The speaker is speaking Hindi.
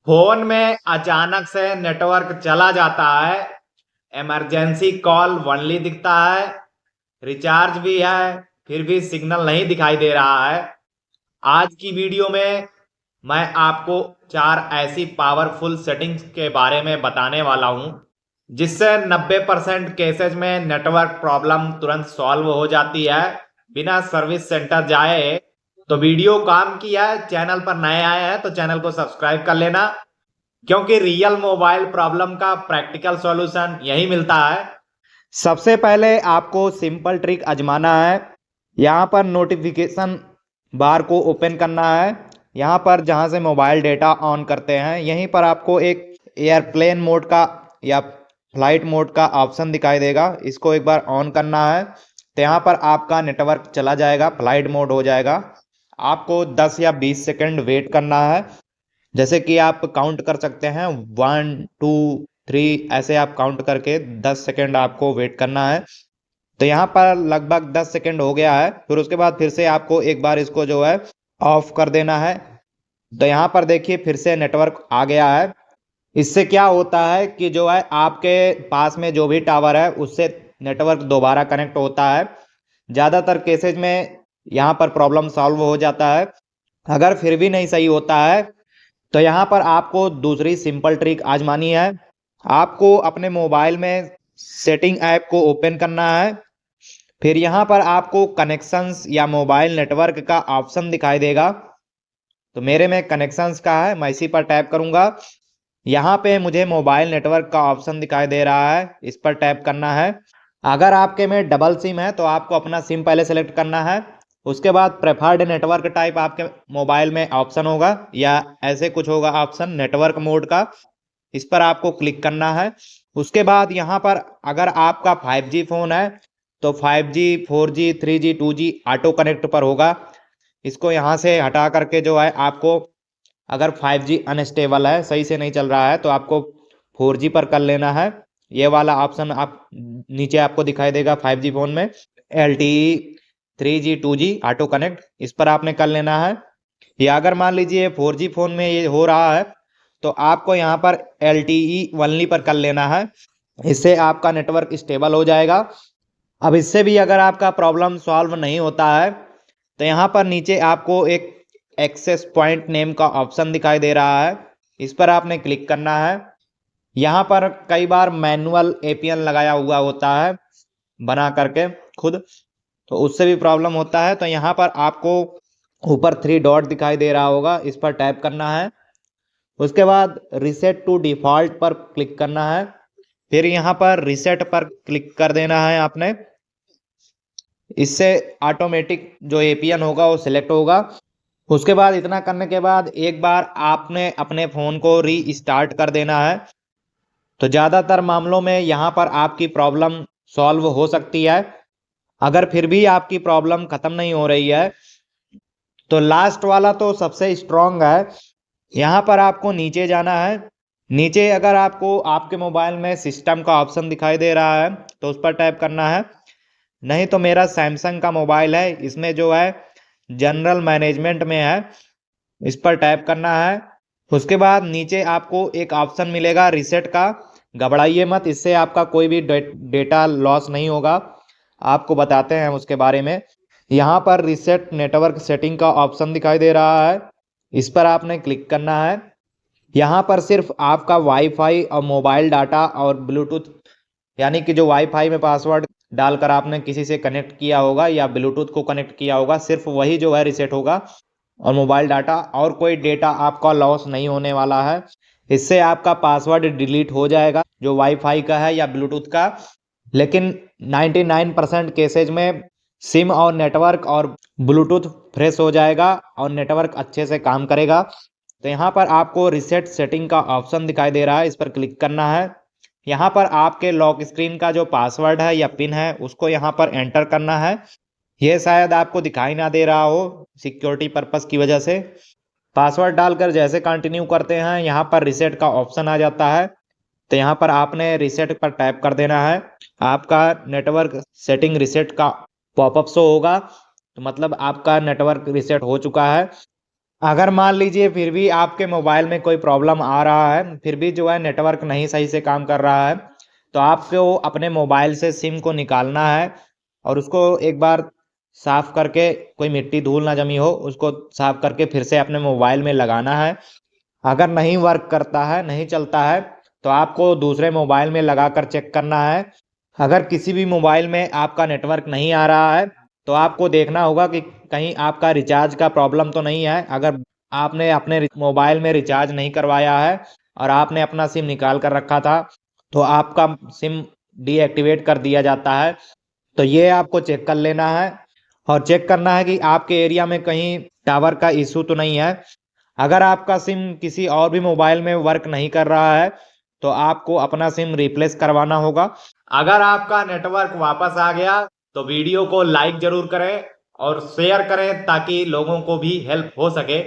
फोन में अचानक से नेटवर्क चला जाता है। इमरजेंसी कॉल वनली दिखता है। रिचार्ज भी है, फिर भी सिग्नल नहीं दिखाई दे रहा है। आज की वीडियो में मैं आपको चार ऐसी पावरफुल सेटिंग्स के बारे में बताने वाला हूं जिससे 90% केसेज में नेटवर्क प्रॉब्लम तुरंत सॉल्व हो जाती है बिना सर्विस सेंटर जाए। तो वीडियो काम की है। चैनल पर नए आए हैं तो चैनल को सब्सक्राइब कर लेना, क्योंकि रियल मोबाइल प्रॉब्लम का प्रैक्टिकल सॉल्यूशन यही मिलता है। सबसे पहले आपको सिंपल ट्रिक आजमाना है। यहाँ पर नोटिफिकेशन बार को ओपन करना है। यहाँ पर जहाँ से मोबाइल डेटा ऑन करते हैं यहीं पर आपको एक एयरप्लेन मोड का या फ्लाइट मोड का ऑप्शन दिखाई देगा। इसको एक बार ऑन करना है तो यहाँ पर आपका नेटवर्क चला जाएगा, फ्लाइट मोड हो जाएगा। आपको 10 या 20 सेकंड वेट करना है। जैसे कि आप काउंट कर सकते हैं 1 2 3, ऐसे आप काउंट करके 10 सेकंड आपको वेट करना है। तो यहाँ पर लगभग 10 सेकंड हो गया है। फिर उसके बाद फिर से आपको एक बार इसको जो है ऑफ कर देना है। तो यहाँ पर देखिए फिर से नेटवर्क आ गया है। इससे क्या होता है कि जो है आपके पास में जो भी टावर है उससे नेटवर्क दोबारा कनेक्ट होता है। ज़्यादातर केसेज में यहाँ पर प्रॉब्लम सॉल्व हो जाता है। अगर फिर भी नहीं सही होता है तो यहाँ पर आपको दूसरी सिंपल ट्रिक आजमानी है। आपको अपने मोबाइल में सेटिंग ऐप को ओपन करना है। फिर यहाँ पर आपको कनेक्शंस या मोबाइल नेटवर्क का ऑप्शन दिखाई देगा। तो मेरे में कनेक्शंस का है, मैं इसी पर टैप करूंगा। यहाँ पे मुझे मोबाइल नेटवर्क का ऑप्शन दिखाई दे रहा है, इस पर टैप करना है। अगर आपके में डबल सिम है तो आपको अपना सिम पहले सेलेक्ट करना है। उसके बाद प्रेफर्ड नेटवर्क टाइप आपके मोबाइल में ऑप्शन होगा या ऐसे कुछ होगा ऑप्शन नेटवर्क मोड का, इस पर आपको क्लिक करना है। उसके बाद यहाँ पर अगर आपका 5G फोन है तो 5G 4G 3G 2G auto connect पर होगा। इसको यहाँ से हटा करके जो है आपको, अगर 5G अनस्टेबल है, सही से नहीं चल रहा है, तो आपको 4G पर कर लेना है। ये वाला ऑप्शन आप नीचे आपको दिखाई देगा 5G फोन में, LTE 3G 2G auto connect, इस पर आपने कर लेना है। या अगर मान लीजिए 4G फोन में ये हो रहा है तो आपको यहाँ पर LTE वनली पर कर लेना है। इससे आपका नेटवर्क स्टेबल हो जाएगा। अब इससे भी अगर आपका प्रॉब्लम सॉल्व नहीं होता है तो यहाँ पर नीचे आपको एक एक्सेस पॉइंट नेम का ऑप्शन दिखाई दे रहा है, इस पर आपने क्लिक करना है। यहाँ पर कई बार मैनुअल APN लगाया हुआ होता है बना करके खुद, तो उससे भी प्रॉब्लम होता है। तो यहाँ पर आपको ऊपर 3 डॉट दिखाई दे रहा होगा, इस पर टैप करना है। उसके बाद रिसेट टू डिफॉल्ट पर क्लिक करना है। फिर यहाँ पर रिसेट पर क्लिक कर देना है आपने। इससे ऑटोमेटिक जो APN होगा वो सिलेक्ट होगा। उसके बाद इतना करने के बाद एक बार आपने अपने फ़ोन को रीस्टार्ट कर देना है। तो ज़्यादातर मामलों में यहाँ पर आपकी प्रॉब्लम सॉल्व हो सकती है। अगर फिर भी आपकी प्रॉब्लम ख़त्म नहीं हो रही है तो लास्ट वाला तो सबसे स्ट्रॉन्ग है। यहाँ पर आपको नीचे जाना है। नीचे अगर आपको आपके मोबाइल में सिस्टम का ऑप्शन दिखाई दे रहा है तो उस पर टैप करना है। नहीं तो मेरा सैमसंग का मोबाइल है, इसमें जो है जनरल मैनेजमेंट में है, इस पर टैप करना है। उसके बाद नीचे आपको एक ऑप्शन मिलेगा रीसेट का। घबराइए मत, इससे आपका कोई भी डेटा लॉस नहीं होगा। आपको बताते हैं उसके बारे में। यहाँ पर रीसेट नेटवर्क सेटिंग का ऑप्शन दिखाई दे रहा है, इस पर आपने क्लिक करना है। यहाँ पर सिर्फ आपका वाईफाई और मोबाइल डाटा और ब्लूटूथ, यानी कि जो वाईफाई में पासवर्ड डालकर आपने किसी से कनेक्ट किया होगा या ब्लूटूथ को कनेक्ट किया होगा, सिर्फ वही जो है रीसेट होगा, और मोबाइल डाटा, और कोई डेटा आपका लॉस नहीं होने वाला है। इससे आपका पासवर्ड डिलीट हो जाएगा जो वाईफाई का है या ब्लूटूथ का। लेकिन 99% केसेज में सिम और नेटवर्क और ब्लूटूथ फ्रेश हो जाएगा और नेटवर्क अच्छे से काम करेगा। तो यहाँ पर आपको रीसेट सेटिंग का ऑप्शन दिखाई दे रहा है, इस पर क्लिक करना है। यहाँ पर आपके लॉक स्क्रीन का जो पासवर्ड है या पिन है उसको यहाँ पर एंटर करना है। ये शायद आपको दिखाई ना दे रहा हो सिक्योरिटी पर्पस की वजह से। पासवर्ड डालकर जैसे कंटिन्यू करते हैं यहाँ पर रीसेट का ऑप्शन आ जाता है। तो यहाँ पर आपने रीसेट पर टैप कर देना है। आपका नेटवर्क सेटिंग रीसेट का पॉपअप शो होगा, तो मतलब आपका नेटवर्क रीसेट हो चुका है। अगर मान लीजिए फिर भी आपके मोबाइल में कोई प्रॉब्लम आ रहा है, फिर भी जो है नेटवर्क नहीं सही से काम कर रहा है, तो आपको अपने मोबाइल से सिम को निकालना है और उसको एक बार साफ करके, कोई मिट्टी धूल ना जमी हो, उसको साफ करके फिर से अपने मोबाइल में लगाना है। अगर नहीं वर्क करता है, नहीं चलता है, तो आपको दूसरे मोबाइल में लगाकर चेक करना है। अगर किसी भी मोबाइल में आपका नेटवर्क नहीं आ रहा है, तो आपको देखना होगा कि कहीं आपका रिचार्ज का प्रॉब्लम तो नहीं है। अगर आपने अपने मोबाइल में रिचार्ज नहीं करवाया है और आपने अपना सिम निकाल कर रखा था, तो आपका सिम डीएक्टिवेट कर दिया जाता है। तो ये आपको चेक कर लेना है और चेक करना है कि आपके एरिया में कहीं टावर का इशू तो नहीं है। अगर आपका सिम किसी और भी मोबाइल में वर्क नहीं कर रहा है, तो आपको अपना सिम रिप्लेस करवाना होगा। अगर आपका नेटवर्क वापस आ गया तो वीडियो को लाइक जरूर करें और शेयर करें ताकि लोगों को भी हेल्प हो सके।